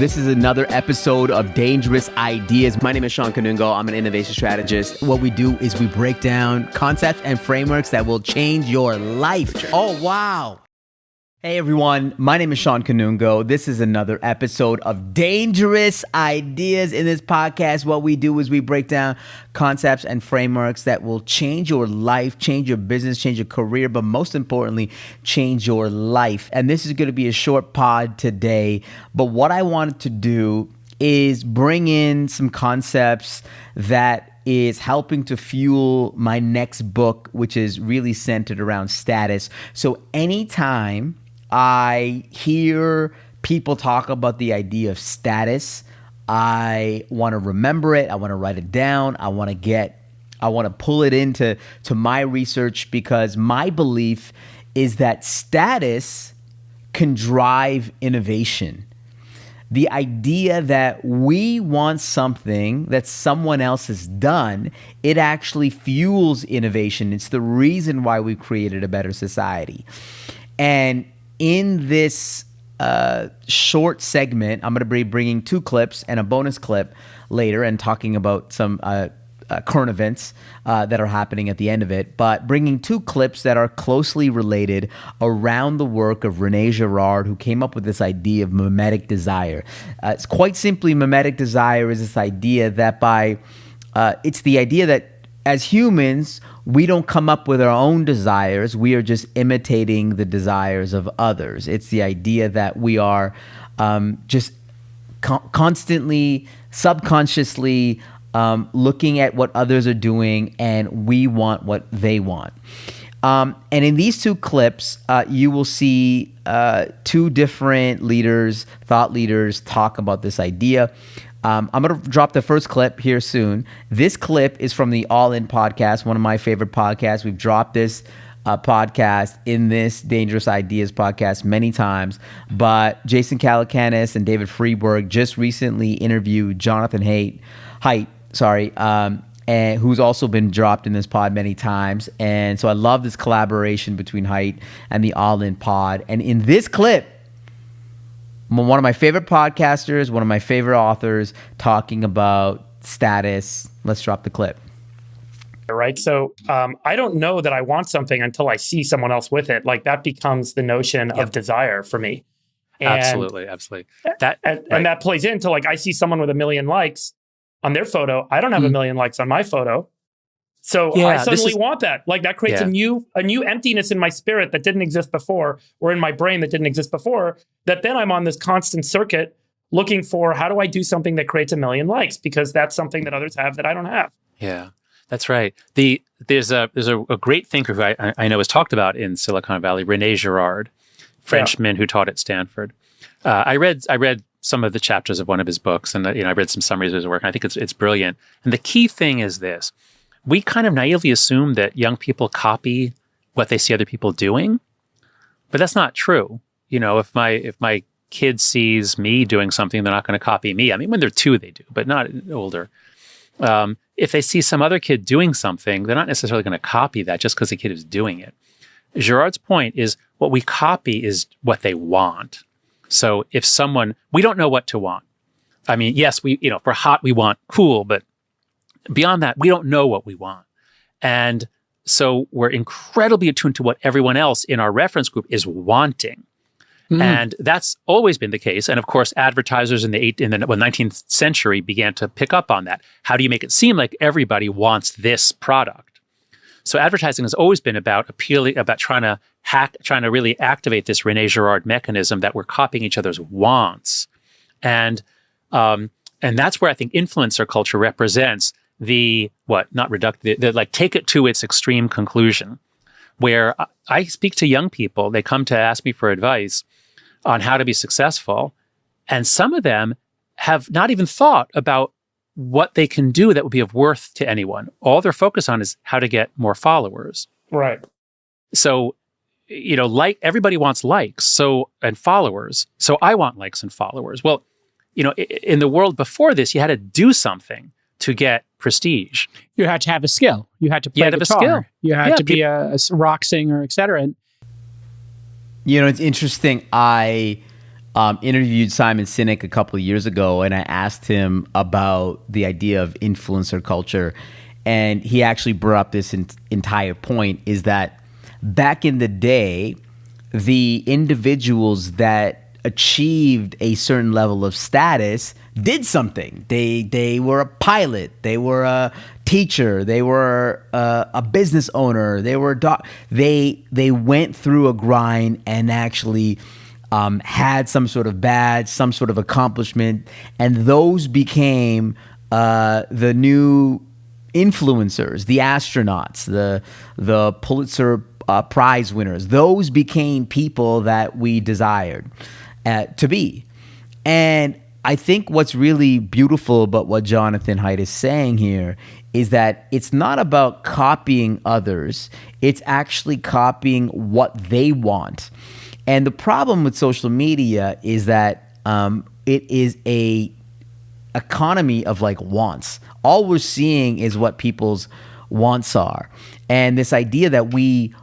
This is another episode of Dangerous Ideas. My name is Shawn. I'm an innovation strategist. What we do is we break down concepts and frameworks that will change your life. Oh, wow. Hey, everyone. My name is Shawn. This is another episode of Dangerous Ideas. In this podcast, what we do is we break down concepts and frameworks that will change your life, change your business, change your career, but most importantly, change your life. And this is going to be a short pod today. But what I wanted to do is bring in some concepts that is helping to fuel my next book, which is really centered around status. So anytime I hear people talk about the idea of status, I want to remember it. I want to write it down. I want to pull it into my research, because my belief is that status can drive innovation. The idea that we want something that someone else has done, it actually fuels innovation. It's the reason why we created a better society. And in this short segment, I'm going to be bringing two clips and a bonus clip later and talking about some current events that are happening at the end of it, but bringing two clips that are closely related around the work of René Girard, who came up with this idea of mimetic desire. It's quite simply, mimetic desire is this idea that it's the idea that as humans, we don't come up with our own desires. We are just imitating the desires of others. It's the idea that we are just constantly, subconsciously looking at what others are doing, and we want what they want. And in these two clips, you will see two different leaders, thought leaders, talk about this idea. I'm going to drop the first clip here soon. This clip is from the All In podcast, one of my favorite podcasts. We've dropped this podcast in this Dangerous Ideas podcast many times, but Jason Calacanis and David Freeberg just recently interviewed Jonathan Haidt, and who's also been dropped in this pod many times. And so I love this collaboration between Haidt and the All In pod. And in this clip, one of my favorite podcasters, one of my favorite authors talking about status. Let's drop the clip. Right. So I don't know that I want something until I see someone else with it. Like, that becomes the notion of desire for me. And, absolutely. And that plays into, like, I see someone with 1 million likes on their photo. I don't have 1 million likes on my photo. So I suddenly want that. Like, that creates a new emptiness in my spirit that didn't exist before, or in my brain that didn't exist before, that then I'm on this constant circuit looking for, how do I do something that creates 1 million likes? Because that's something that others have that I don't have. Yeah, that's right. There's a great thinker who I know is talked about in Silicon Valley, René Girard, Frenchman who taught at Stanford. I read some of the chapters of one of his books, and I read some summaries of his work, and I think it's brilliant. And the key thing is this. We kind of naively assume that young people copy what they see other people doing, but that's not true. If my kid sees me doing something, they're not going to copy me. I mean, when they're 2, they do, but not older. If they see some other kid doing something, they're not necessarily going to copy that just because the kid is doing it. Girard's point is, what we copy is what they want. So if we don't know what to want. I mean, yes, if we're hot, we want cool, but beyond that, we don't know what we want. And so we're incredibly attuned to what everyone else in our reference group is wanting. Mm. And that's always been the case. And of course, advertisers in the 19th century began to pick up on that. How do you make it seem like everybody wants this product? So advertising has always been about trying to really activate this René Girard mechanism that we're copying each other's wants. And that's where I think influencer culture represents take it to its extreme conclusion, where I speak to young people. They come to ask me for advice on how to be successful. And some of them have not even thought about what they can do that would be of worth to anyone. All they're focused on is how to get more followers. Right. So, everybody wants likes and followers. So I want likes and followers. Well, in the world before this, you had to do something to get prestige. You had to have a skill. You had to play guitar. You had to be a rock singer, etc. It's interesting. I interviewed Simon Sinek a couple of years ago, and I asked him about the idea of influencer culture. And he actually brought up this entire point, is that back in the day, the individuals that achieved a certain level of status did something. They were a pilot, they were a teacher, they were a business owner, they were they went through a grind and actually had some sort of badge, some sort of accomplishment, and those became the new influencers, the astronauts, the Pulitzer Prize winners. Those became people that we desired to be. And I think what's really beautiful about what Jonathan Haidt is saying here is that it's not about copying others. It's actually copying what they want. And the problem with social media is that it is a economy of like wants. All we're seeing is what people's wants are. And this idea that we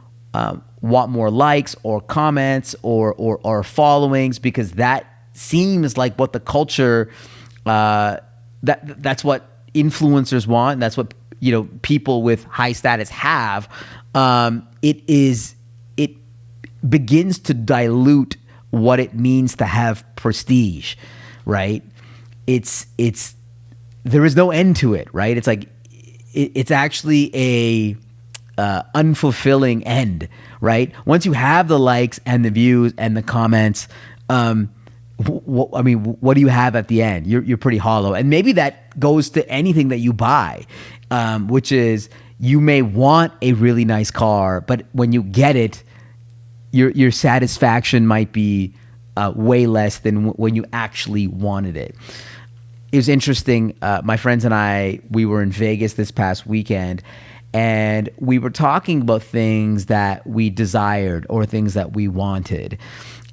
want more likes or comments or followings, because that seems like what the culture, that's what influencers want. That's what, people with high status have. It begins to dilute what it means to have prestige, right? There is no end to it, right? It's like, it's actually a unfulfilling end, right? Once you have the likes and the views and the comments, what do you have at the end? You're pretty hollow. And maybe that goes to anything that you buy, which is, you may want a really nice car, but when you get it, your satisfaction might be way less than when you actually wanted it. It was interesting. My friends and I, we were in Vegas this past weekend, and we were talking about things that we desired or things that we wanted.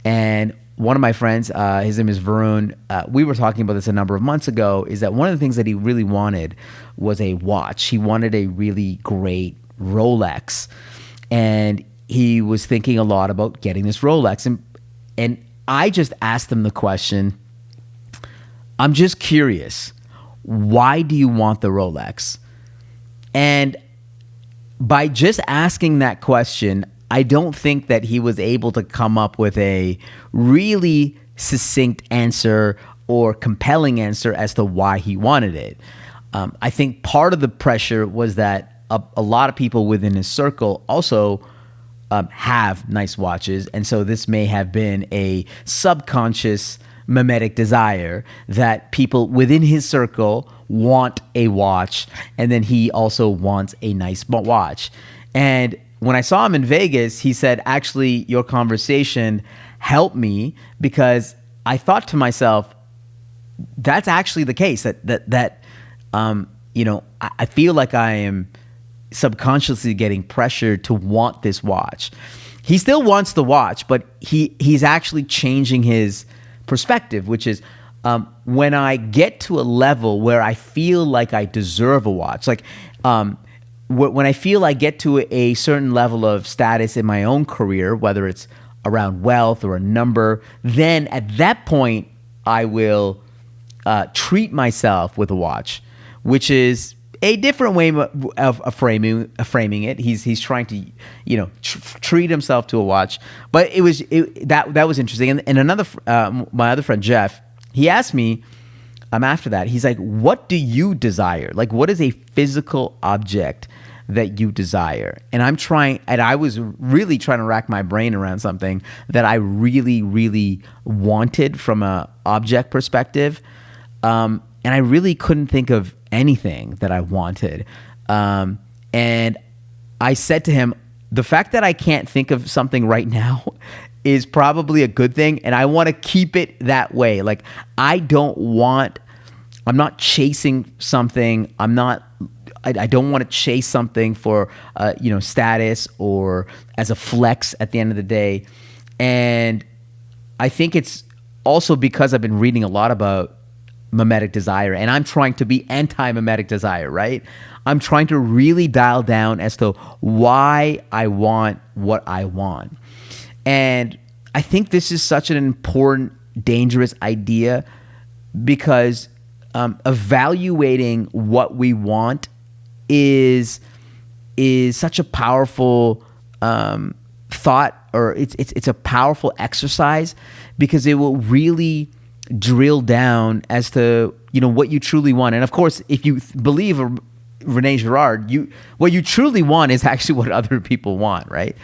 And one of my friends, his name is Varun, we were talking about this a number of months ago, is that one of the things that he really wanted was a watch. He wanted a really great Rolex. And he was thinking a lot about getting this Rolex. And I just asked him the question, I'm just curious, why do you want the Rolex? And by just asking that question, I don't think that he was able to come up with a really succinct answer or compelling answer as to why he wanted it. I think part of the pressure was that a lot of people within his circle also have nice watches. And so this may have been a subconscious mimetic desire that people within his circle want a watch, and then he also wants a nice watch. And when I saw him in Vegas, he said, actually, your conversation helped me, because I thought to myself, that's actually the case, that I feel like I am subconsciously getting pressured to want this watch. He still wants the watch, but he's actually changing his perspective, which is when I get to a level where I feel like I deserve a watch, like when I feel I get to a certain level of status in my own career, whether it's around wealth or a number, then at that point I will treat myself with a watch, which is a different way of framing it. He's trying to, treat himself to a watch. But that was interesting. And another, my other friend Jeff, he asked me after that. He's like, "What do you desire? Like, what is a physical object that you desire?" And I was really trying to rack my brain around something that I really, really wanted from a object perspective. And I really couldn't think of anything that I wanted. And I said to him, the fact that I can't think of something right now is probably a good thing. And I want to keep it that way. Like, I'm not chasing something. I don't want to chase something for, status or as a flex at the end of the day. And I think it's also because I've been reading a lot about mimetic desire, and I'm trying to be anti-mimetic desire, right? I'm trying to really dial down as to why I want what I want. And I think this is such an important dangerous idea because evaluating what we want is such a powerful thought, or it's a powerful exercise, because it will really drill down as to what you truly want. And of course, if you believe Rene Girard, what you truly want is actually what other people want, right?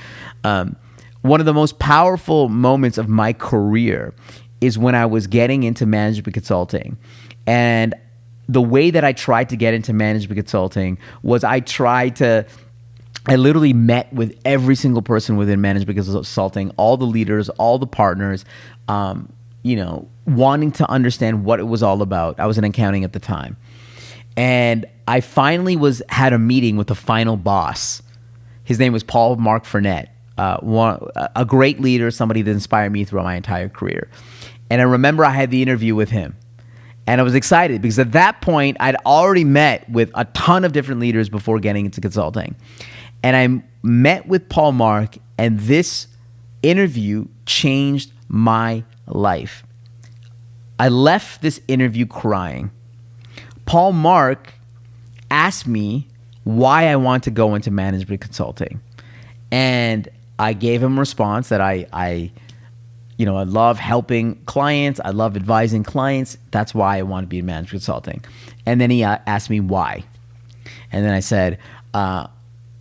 One of the most powerful moments of my career is when I was getting into management consulting. And the way that I tried to get into management consulting was I literally met with every single person within management consulting, all the leaders, all the partners, wanting to understand what it was all about. I was in accounting at the time. And I finally had a meeting with the final boss. His name was Paul Mark Fournette, a great leader, somebody that inspired me throughout my entire career. And I remember I had the interview with him. And I was excited because at that point, I'd already met with a ton of different leaders before getting into consulting. And I met with Paul Mark, and this interview changed my life. I left this interview crying. Paul Mark asked me why I want to go into management consulting. And I gave him a response that I love helping clients. I love advising clients. That's why I want to be in management consulting. And then he asked me why. And then I said, part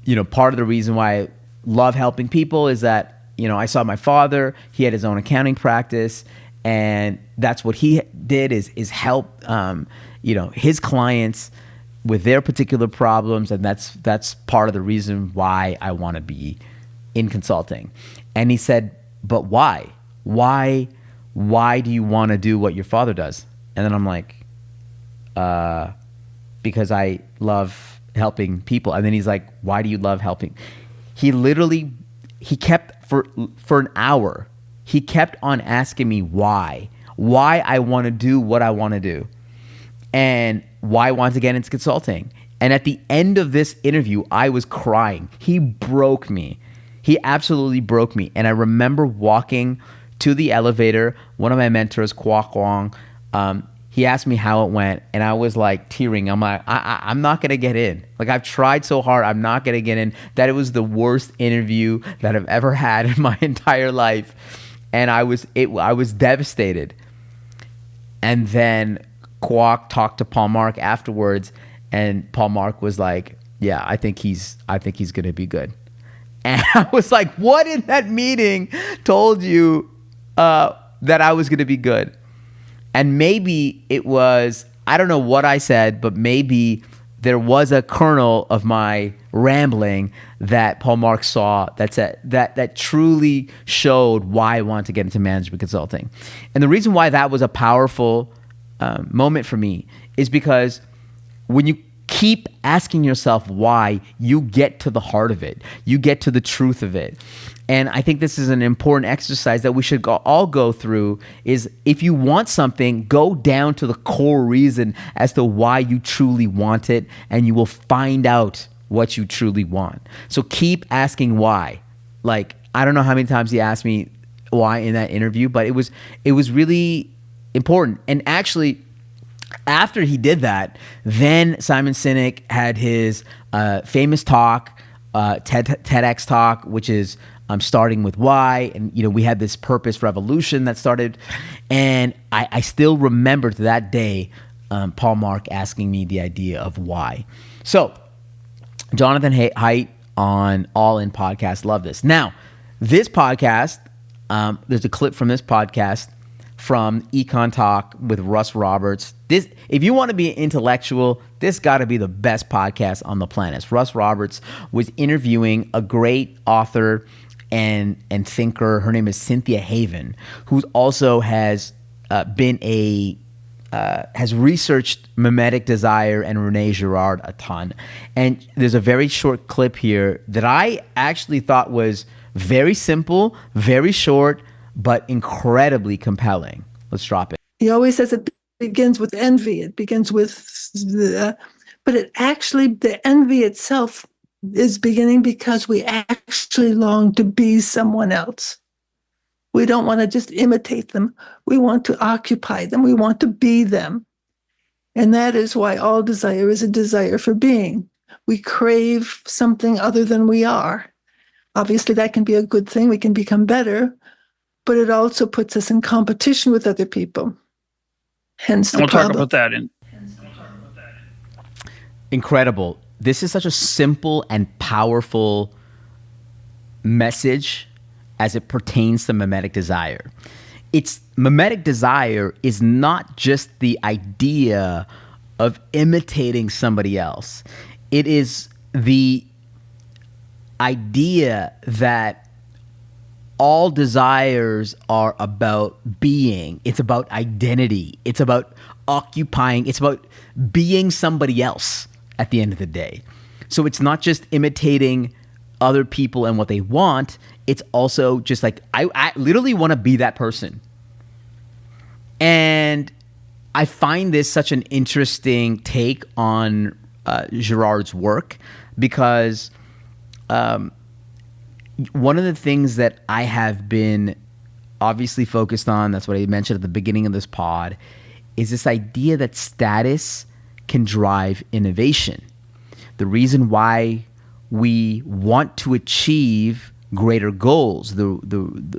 of the reason why I love helping people is that, I saw my father, he had his own accounting practice, and that's what he did is help, his clients with their particular problems. And that's part of the reason why I want to be in consulting. And he said, but why? Why do you want to do what your father does? And then I'm like, because I love helping people. And then he's like, why do you love helping? He kept for an hour, he kept on asking me why I want to do what I want to do and why I want to get into consulting. And at the end of this interview, I was crying. He broke me. He absolutely broke me. And I remember walking to the elevator. One of my mentors, Kwok Wong, he asked me how it went, and I was like tearing. I'm like, I'm not gonna get in. Like, I've tried so hard, I'm not gonna get in. That it was the worst interview that I've ever had in my entire life, and I was devastated. And then Kwok talked to Paul Mark afterwards, and Paul Mark was like, "Yeah, I think he's gonna be good." And I was like, "What in that meeting told you that I was gonna be good?" And maybe it was, I don't know what I said, but maybe there was a kernel of my rambling that Paul Mark saw that truly showed why I wanted to get into management consulting. And the reason why that was a powerful moment for me is because when you keep asking yourself why, you get to the heart of it. You get to the truth of it. And I think this is an important exercise that we should all go through, is if you want something, go down to the core reason as to why you truly want it, and you will find out what you truly want. So keep asking why. Like, I don't know how many times he asked me why in that interview, but it was really important. And actually, after he did that, then Simon Sinek had his famous talk, TEDx talk, which is starting with why. And, we had this purpose revolution that started. And I still remember to that day, Paul Mark asking me the idea of why. So Jonathan Haidt on All In Podcast. Love this. Now, this podcast, there's a clip from this podcast from Econ Talk with Russ Roberts. This, if you want to be an intellectual, this got to be the best podcast on the planet. Russ Roberts was interviewing a great author and thinker. Her name is Cynthia Haven, who also has has researched mimetic desire and Rene Girard a ton. And there's a very short clip here that I actually thought was very simple, very short, but incredibly compelling. Let's drop it. He always says it begins with envy. It begins with, but it actually, the envy itself is beginning because we actually long to be someone else. We don't want to just imitate them. We want to occupy them. We want to be them. And that is why all desire is a desire for being. We crave something other than we are. Obviously, that can be a good thing. We can become better, but it also puts us in competition with other people. Hence the problem. Talk about that in. Incredible. This is such a simple and powerful message as it pertains to mimetic desire. Mimetic desire is not just the idea of imitating somebody else. It is the idea that all desires are about being. It's about identity. It's about occupying. It's about being somebody else at the end of the day. So it's not just imitating other people and what they want. It's also just like, I literally want to be that person. And I find this such an interesting take on Girard's work, because one of the things that I have been obviously focused on, that's what I mentioned at the beginning of this pod, is this idea that status can drive innovation. The reason why we want to achieve greater goals, the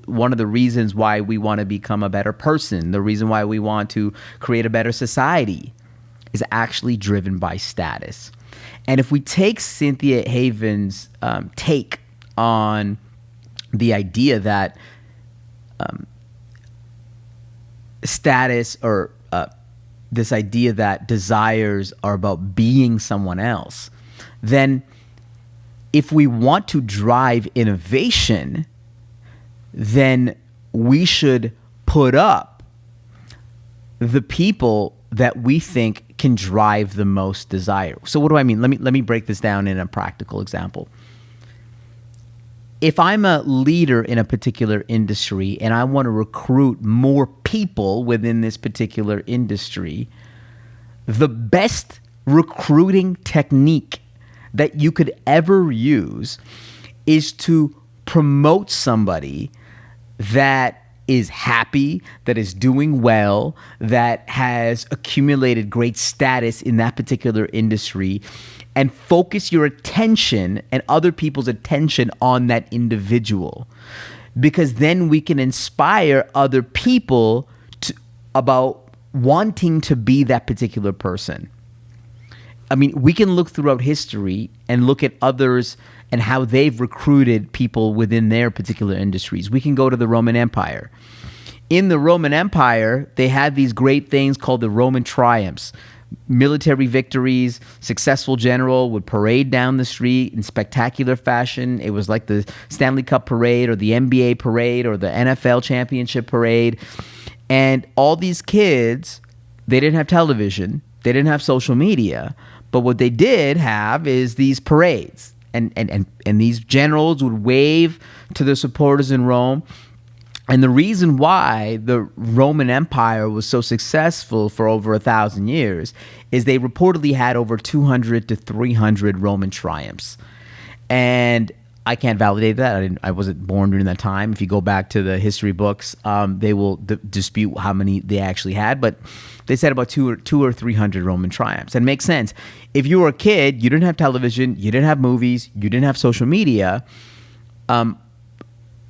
one of the reasons why we want to become a better person, the reason why we want to create a better society, is actually driven by status. And if we take Cynthia Haven's take on the idea that status, or this idea that desires are about being someone else, then if we want to drive innovation, then we should put up the people that we think can drive the most desire. So what do I mean? Let me break this down in a practical example. If I'm a leader in a particular industry and I want to recruit more people within this particular industry, the best recruiting technique that you could ever use is to promote somebody that is happy, that is doing well, that has accumulated great status in that particular industry, and focus your attention and other people's attention on that individual. Because then we can inspire other people about wanting to be that particular person. I mean, we can look throughout history and look at others and how they've recruited people within their particular industries. We can go to the Roman Empire. In the Roman Empire, they had these great things called the Roman triumphs. Military victories, successful general would parade down the street in spectacular fashion. It was like the Stanley Cup parade or the NBA parade or the NFL championship parade. And all these kids, they didn't have television. They didn't have social media. But what they did have is these parades. And these generals would wave to their supporters in Rome. And the reason why the Roman Empire was so successful for over 1,000 years is they reportedly had over 200 to 300 Roman triumphs. And I can't validate that. I wasn't born during that time. If you go back to the history books, they will dispute how many they actually had. But they said about 200 or 300 Roman triumphs. And it makes sense. If you were a kid, you didn't have television, you didn't have movies, you didn't have social media.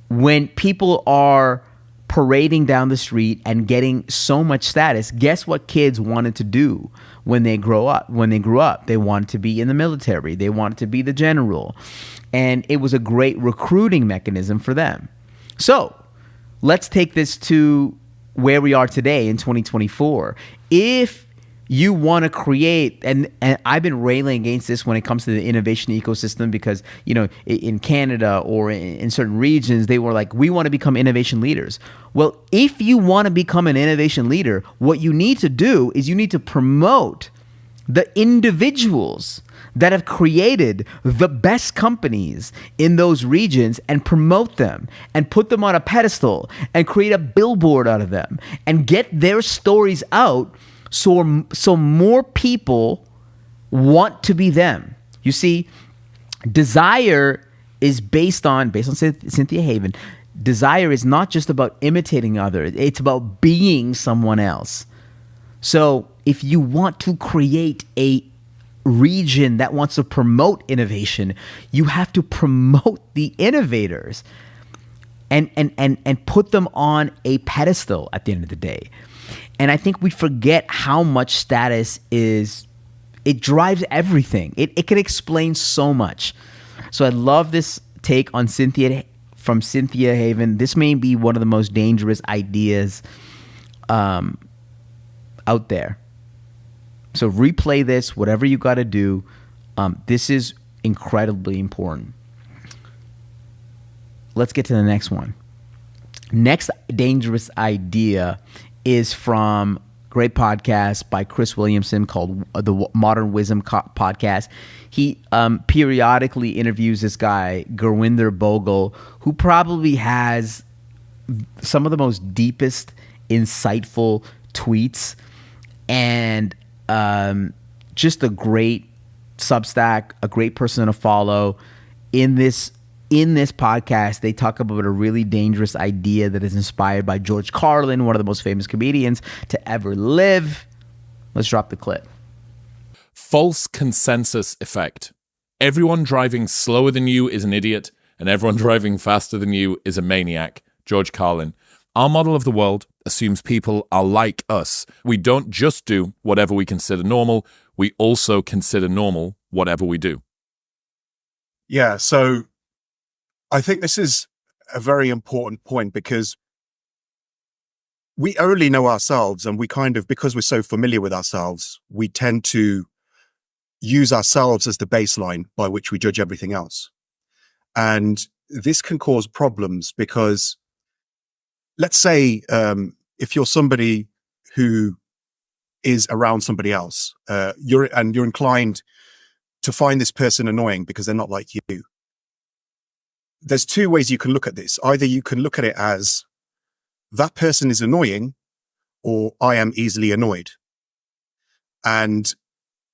When people are parading down the street and getting so much status, guess what kids wanted to do when they grew up? They wanted to be in the military. They wanted to be the general. And it was a great recruiting mechanism for them. So let's take this to where we are today in 2024. If you want to create, and I've been railing against this when it comes to the innovation ecosystem, because, you know, in Canada or in certain regions, they were like, we want to become innovation leaders. Well, if you want to become an innovation leader, what you need to do is you need to promote the individuals that have created the best companies in those regions and promote them and put them on a pedestal and create a billboard out of them and get their stories out so more people want to be them. You see, desire is based on Cynthia Haven, desire is not just about imitating others. It's about being someone else. So if you want to create a region that wants to promote innovation, you have to promote the innovators and put them on a pedestal at the end of the day. And I think we forget how much status is, it drives everything. It can explain so much. So I love this take on Cynthia Haven. This may be one of the most dangerous ideas out there. So replay this, whatever you got to do. This is incredibly important. Let's get to the next one. Next dangerous idea is from great podcast by Chris Williamson called the Modern Wisdom Podcast. He periodically interviews this guy, Gurwinder Bogle, who probably has some of the most deepest, insightful tweets, and just a great Substack, a great person to follow. In this podcast, they talk about a really dangerous idea that is inspired by George Carlin, one of the most famous comedians to ever live. Let's drop the clip. False consensus effect. Everyone driving slower than you is an idiot, and everyone driving faster than you is a maniac. George Carlin. Our model of the world assumes people are like us. We don't just do whatever we consider normal, we also consider normal whatever we do. Yeah, so I think this is a very important point, because we only know ourselves, and we kind of, because we're so familiar with ourselves, we tend to use ourselves as the baseline by which we judge everything else. And this can cause problems because, let's say, if you're somebody who is around somebody else, you're inclined to find this person annoying because they're not like you. There's two ways you can look at this. Either you can look at it as that person is annoying, or I am easily annoyed. And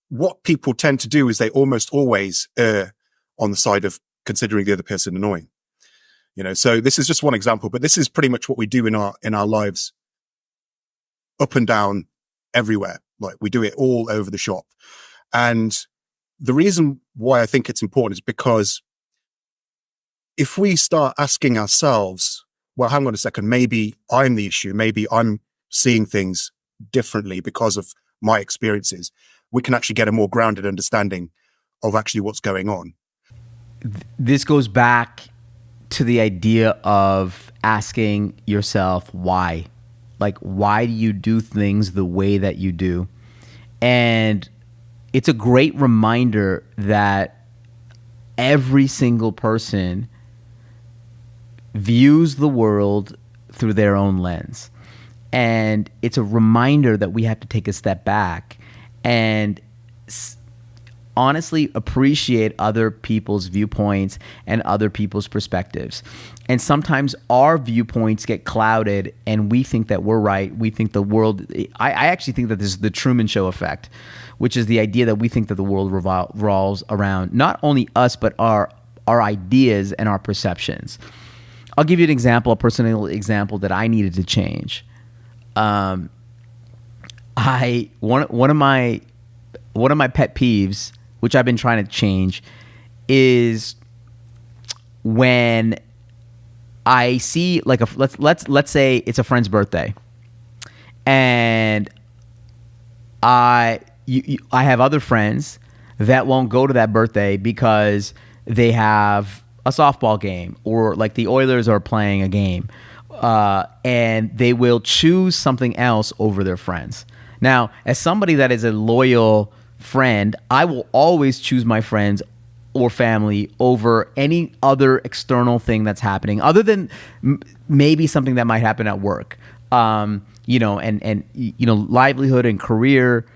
what people tend to do is they almost always err on the side of considering the other person annoying. You know, so this is just one example, but this is pretty much what we do in our lives, up and down, everywhere. Like, we do it all over the shop. And the reason why I think it's important is because if we start asking ourselves, well, hang on a second, maybe I'm the issue, maybe I'm seeing things differently because of my experiences, we can actually get a more grounded understanding of actually what's going on. This goes back to the idea of asking yourself why. Like, why do you do things the way that you do? And it's a great reminder that every single person views the world through their own lens. And it's a reminder that we have to take a step back and honestly appreciate other people's viewpoints and other people's perspectives. And sometimes our viewpoints get clouded and we think that we're right. We think the world, I actually think that this is the Truman Show effect, which is the idea that we think that the world revolves around not only us, but our ideas and our perceptions. I'll give you an example, a personal example that I needed to change. One of my pet peeves, which I've been trying to change, is when I see, like, let's say it's a friend's birthday, and I have other friends that won't go to that birthday because they have a softball game, or like the Oilers are playing a game, and they will choose something else over their friends. Now, as somebody that is a loyal friend, I will always choose my friends or family over any other external thing that's happening, other than maybe something that might happen at work. And livelihood and career,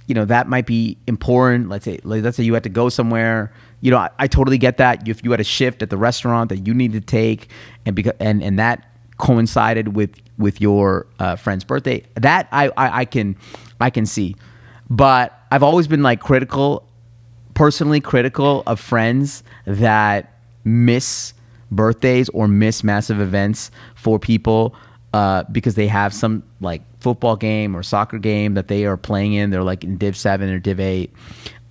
that might be important. Let's say you had to go somewhere. I totally get that. If you had a shift at the restaurant that you need to take, and that coincided with your friend's birthday, that I can see. But I've always been personally critical of friends that miss birthdays or miss massive events for people because they have some like football game or soccer game that they are playing in. They're like in Div 7 or Div 8.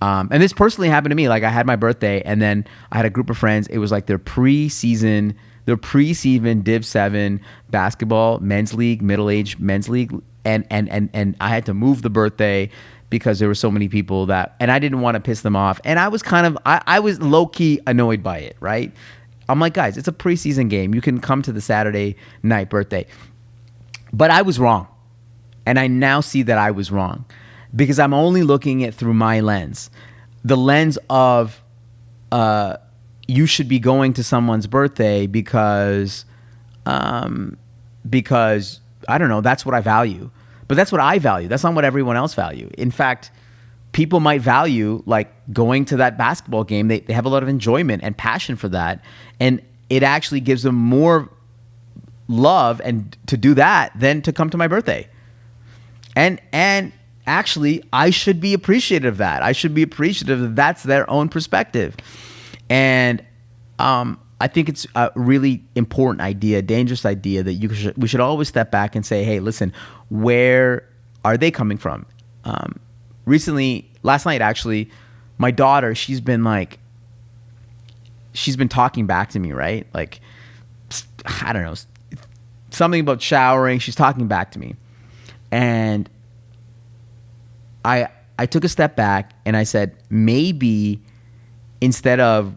And this personally happened to me. Like I had my birthday and then I had a group of friends. It was like their preseason Div 7 basketball, men's league, middle-aged men's league. And I had to move the birthday because there were so many people and I didn't want to piss them off. And I was I was low-key annoyed by it, right? I'm like, guys, it's a preseason game. You can come to the Saturday night birthday. But I was wrong. And I now see that I was wrong because I'm only looking at through my lens. The lens of you should be going to someone's birthday because I don't know, that's what I value. But that's what I value. That's not what everyone else value. In fact, people might value like going to that basketball game. They have a lot of enjoyment and passion for that. And it actually gives them more love and to do that than to come to my birthday. And actually, I should be appreciative of that. I should be appreciative that that's their own perspective. And I think it's a really important idea, dangerous idea that we should always step back and say, hey, listen, where are they coming from? Recently, last night actually, my daughter, she's been talking back to me, right? Like, I don't know, something about showering. She's talking back to me. And I took a step back and I said, maybe instead of,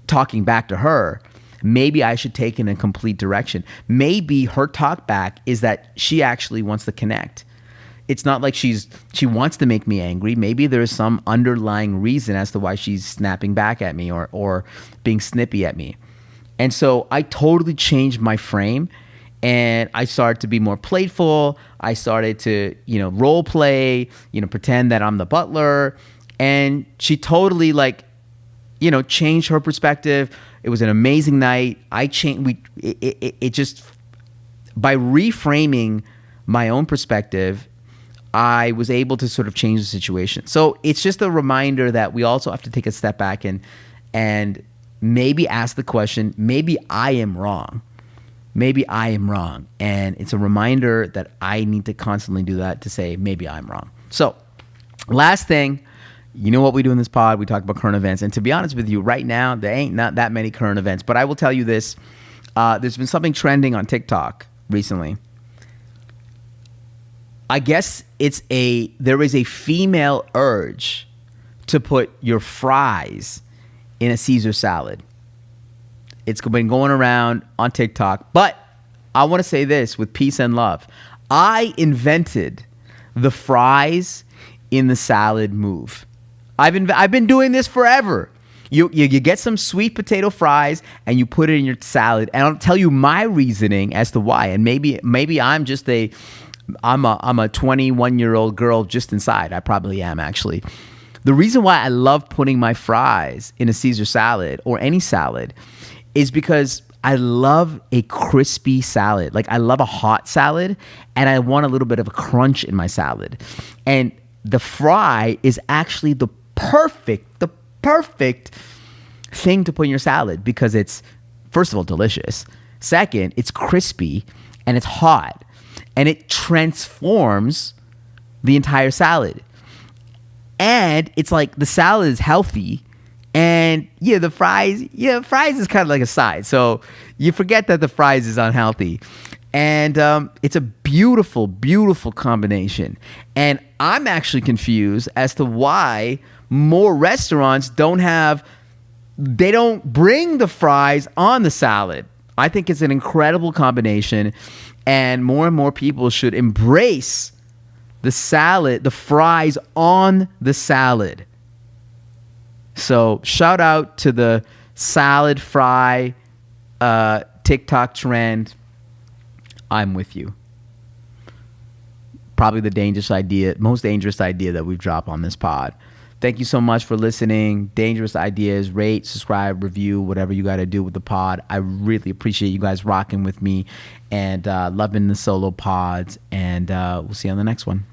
talking back to her, maybe I should take in a complete direction. Maybe her talk back is that she actually wants to connect. It's not like she wants to make me angry. Maybe there's some underlying reason as to why she's snapping back at me or being snippy at me. And so I totally changed my frame and I started to be more playful. I started to, role play, pretend that I'm the butler. And she totally changed her perspective. It was an amazing night. It just, by reframing my own perspective, I was able to sort of change the situation. So it's just a reminder that we also have to take a step back and maybe ask the question, maybe I am wrong. Maybe I am wrong. And it's a reminder that I need to constantly do that to say, maybe I'm wrong. So last thing, you know what we do in this pod? We talk about current events. And to be honest with you, right now, there ain't not that many current events. But I will tell you this. There's been something trending on TikTok recently. I guess there is a female urge to put your fries in a Caesar salad. It's been going around on TikTok. But I want to say this with peace and love. I invented the fries in the salad move. I've been doing this forever. You get some sweet potato fries and you put it in your salad. And I'll tell you my reasoning as to why. And maybe I'm just I'm a 21-year-old girl just inside. I probably am actually. The reason why I love putting my fries in a Caesar salad or any salad is because I love a crispy salad. Like I love a hot salad and I want a little bit of a crunch in my salad. And the fry is actually the perfect thing to put in your salad because it's, first of all, delicious. Second, it's crispy and it's hot and it transforms the entire salad. And it's like the salad is healthy and the fries is kind of like a side. So you forget that the fries is unhealthy. And it's a beautiful, beautiful combination. And I'm actually confused as to why more restaurants don't bring the fries on the salad. I think it's an incredible combination. And more people should embrace the salad, the fries on the salad. So shout out to the salad fry TikTok trend. I'm with you. Probably the most dangerous idea that we've dropped on this pod. Thank you so much for listening. Dangerous ideas, rate, subscribe, review, whatever you got to do with the pod. I really appreciate you guys rocking with me and loving the solo pods. And we'll see you on the next one.